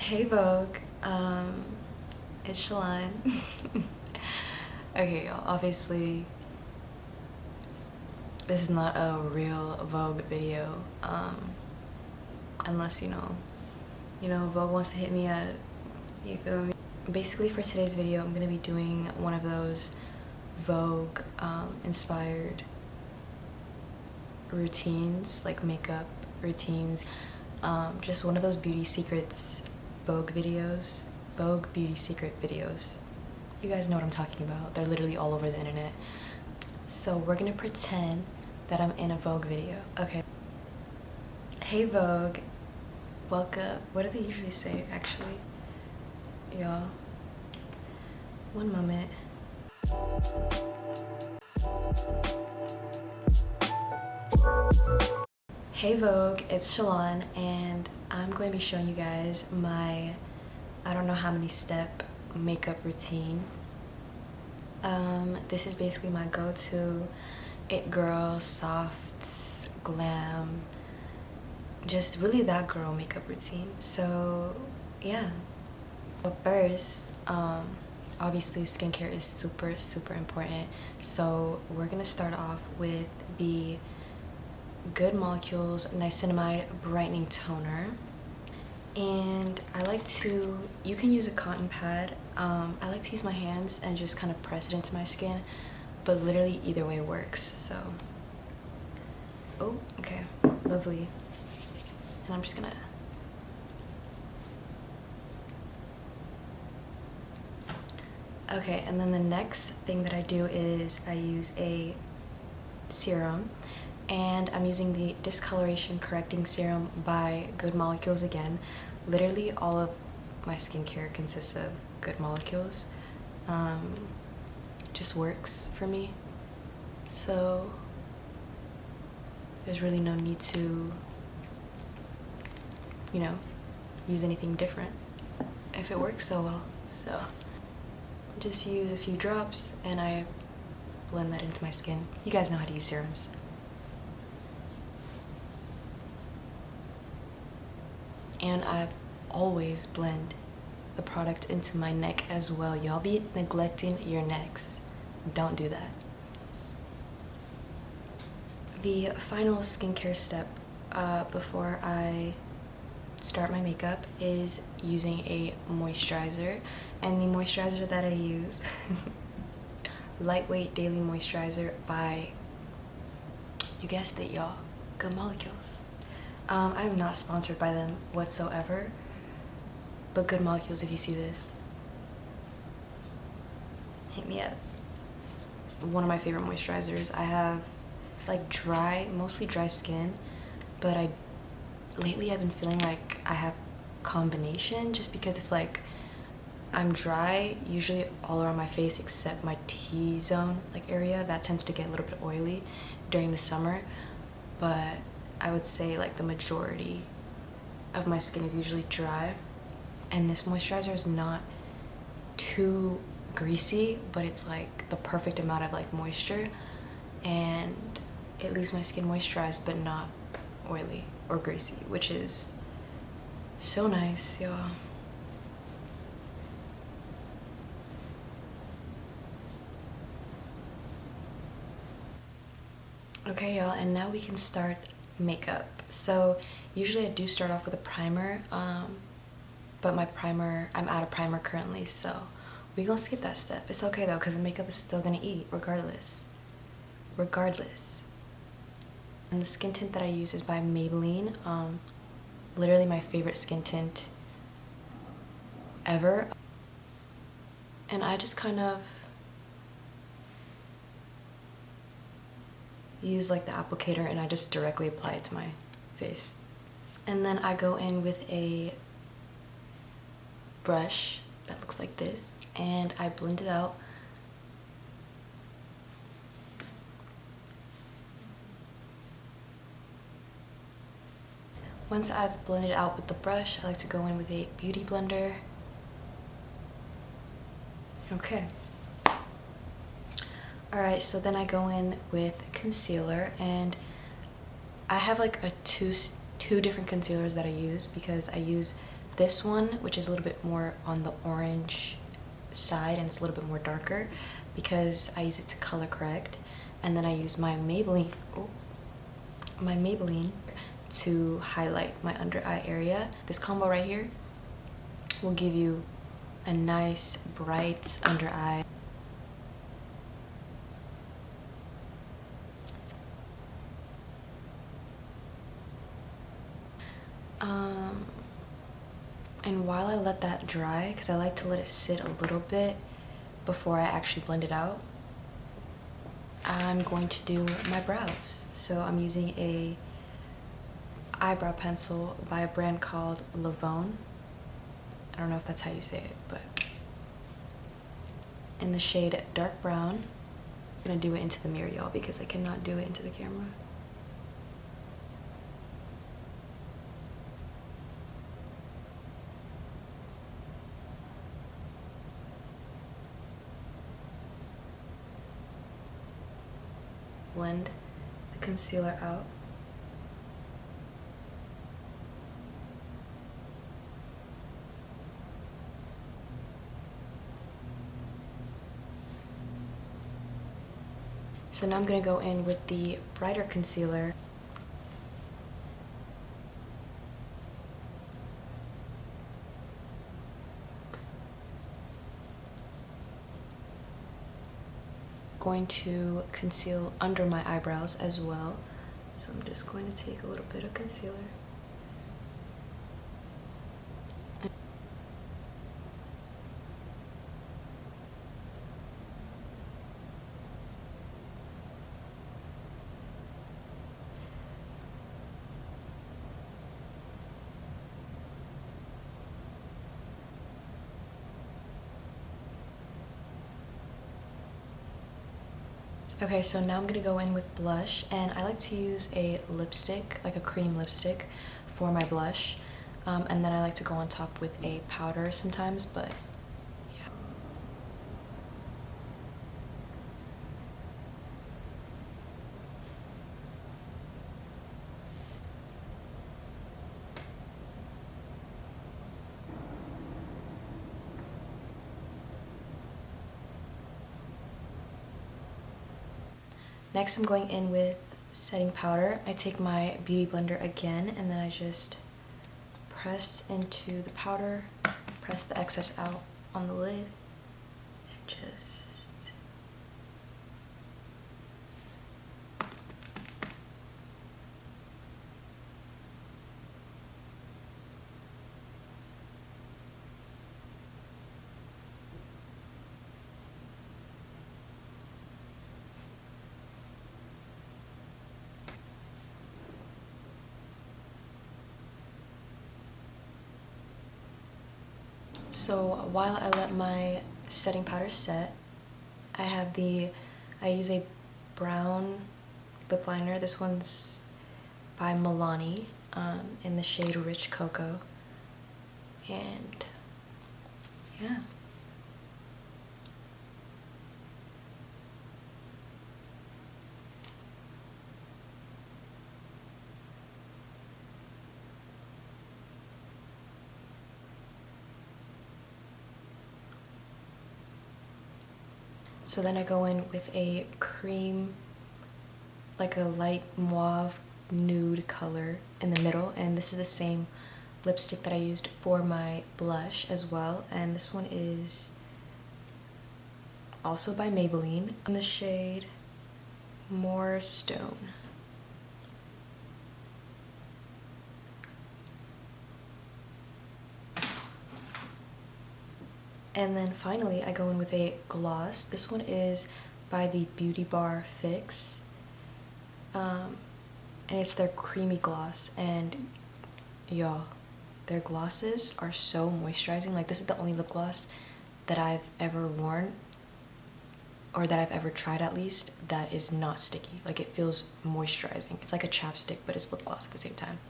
Hey Vogue, it's Shalon. Okay, y'all, obviously this is not a real Vogue video, unless Vogue wants to hit me up, you feel me? Basically for today's video, I'm gonna be doing one of those Vogue inspired routines, like makeup routines, just one of those beauty secrets Vogue videos, Vogue beauty secret videos. You guys know what I'm talking about. They're literally all over the internet. So we're gonna pretend that I'm in a Vogue video. Okay. Hey Vogue, welcome. What do they usually say actually? Y'all, one moment. Hey Vogue, it's Shalon, and I'm going to be showing you guys my I don't know how many step makeup routine. This is basically my go-to it girl, soft, glam, just really that girl makeup routine. So yeah. But first, obviously skincare is super important. So we're gonna start off with the Good Molecules Niacinamide Brightening Toner. And I like to, you can use a cotton pad. I like to use my hands and just kind of press it into my skin, but literally either way works. So oh, okay, lovely. And I'm just gonna okay, and then the next thing that I do is I use a serum, and I'm using the Discoloration Correcting Serum by Good Molecules again. Literally all of my skincare consists of Good Molecules. Just works for me. So there's really no need to, use anything different if it works so well. So just use a few drops and I blend that into my skin. You guys know how to use serums. And I always blend the product into my neck as well. Y'all be neglecting your necks. Don't do that. The final skincare step before I start my makeup is using a moisturizer. And the moisturizer that I use, Lightweight Daily Moisturizer by, you guessed it y'all, Good Molecules. I'm not sponsored by them whatsoever, but Good Molecules, if you see this, hit me up. One of my favorite moisturizers. I have like mostly dry skin, but lately I've been feeling like I have combination, just because it's like I'm dry usually all around my face except my T-zone area. That tends to get a little bit oily during the summer, but I would say like the majority of my skin is usually dry, and this moisturizer is not too greasy, but it's like the perfect amount of like moisture, and it leaves my skin moisturized but not oily or greasy, which is so nice, y'all. Okay y'all, and now we can start makeup. So usually I do start off with a primer, but I'm out of primer currently, so we gonna skip that step. It's okay though, because the makeup is still gonna eat regardless. And the skin tint that I use is by Maybelline. Literally my favorite skin tint ever. And I just kind of use like the applicator and I just directly apply it to my face. And then I go in with a brush that looks like this and I blend it out. Once I've blended out with the brush, I like to go in with a beauty blender. Okay. Alright, so then I go in with concealer, and I have like two different concealers that I use, because I use this one, which is a little bit more on the orange side and it's a little bit more darker because I use it to color correct. And then I use my Maybelline to highlight my under eye area. This combo right here will give you a nice bright under eye. And while I let that dry, because I like to let it sit a little bit before I actually blend it out, I'm going to do my brows. So I'm using a eyebrow pencil by a brand called vogue. I don't know if that's how you say it, but in the shade dark brown. I'm gonna do it into the mirror, y'all, because I cannot do it into the camera. Blend the concealer out. So now I'm going to go in with the brighter concealer. Going to conceal under my eyebrows as well. So I'm just going to take a little bit of concealer. Okay, so now I'm gonna go in with blush, and I like to use a lipstick, like a cream lipstick, for my blush. And then I like to go on top with a powder sometimes, but yeah. Next, I'm going in with setting powder. I take my beauty blender again, and then I just press into the powder, press the excess out on the lid, and just So while I let my setting powder set, I use a brown lip liner. This one's by Milani in the shade Rich Cocoa. And yeah. So then I go in with a cream, like a light mauve nude color in the middle, and this is the same lipstick that I used for my blush as well, and this one is also by Maybelline in the shade More Stone. And then finally, I go in with a gloss. This one is by the Beauty Bar Fix. And it's their creamy gloss. And y'all, their glosses are so moisturizing. Like, this is the only lip gloss that I've ever worn, or that I've ever tried at least, that is not sticky. Like, it feels moisturizing. It's like a chapstick, but it's lip gloss at the same time.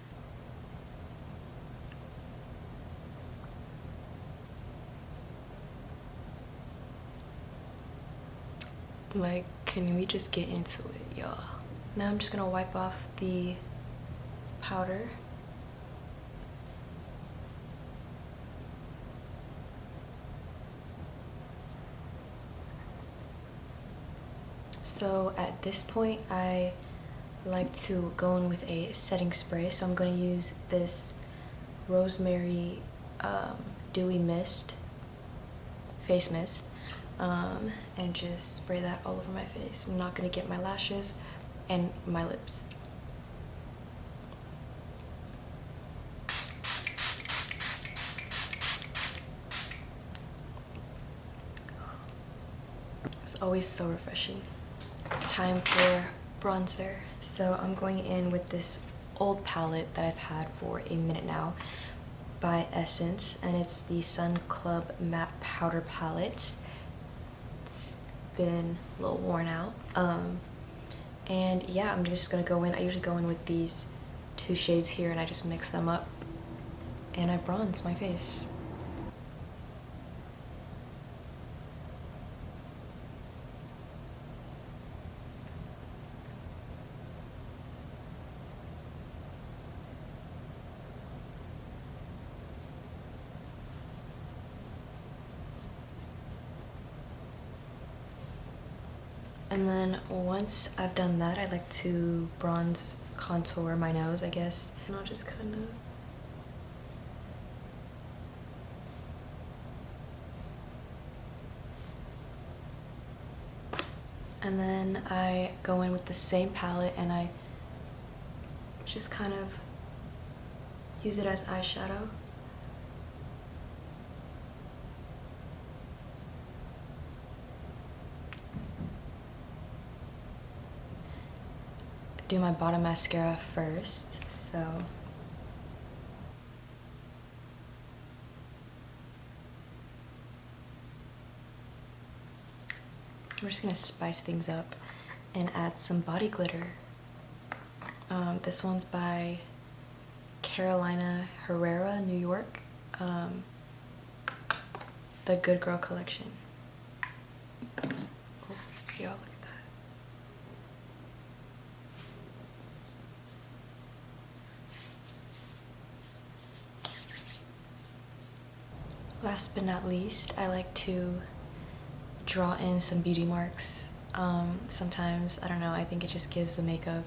Like, can we just get into it, y'all? Now I'm just gonna wipe off the powder. So at this point, I like to go in with a setting spray. So I'm going to use this rosemary dewy mist, face mist, and just spray that all over my face. I'm not going to get my lashes and my lips. It's always so refreshing. Time for bronzer. So I'm going in with this old palette that I've had for a minute now by Essence, and it's the Sun Club Matte Powder Palette. It's been a little worn out. And yeah, I'm just gonna go in. I usually go in with these two shades here and I just mix them up and I bronze my face. And then once I've done that, I like to bronze contour my nose, I guess. And I'll just kind of... And then I go in with the same palette and I just kind of use it as eyeshadow. Do my bottom mascara first, so we're just gonna spice things up and add some body glitter. This one's by Carolina Herrera, New York. The Good Girl collection. Oh, y'all look at that. Last but not least, I like to draw in some beauty marks. Sometimes, I don't know, I think it just gives the makeup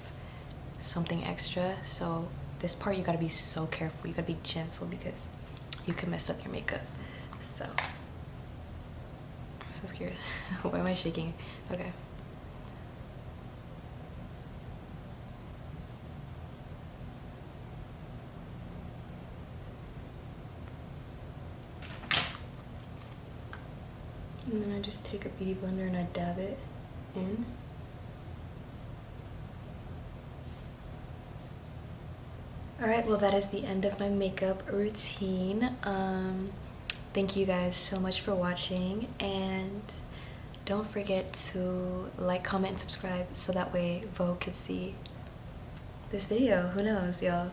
something extra. So this part you gotta be so careful, you gotta be gentle because you can mess up your makeup. So, I'm so scared. Why am I shaking? Okay. And then I just take a beauty blender and I dab it in. Alright, well that is the end of my makeup routine. Thank you guys so much for watching, and don't forget to like, comment, and subscribe so that way Vogue can see this video. Who knows, y'all?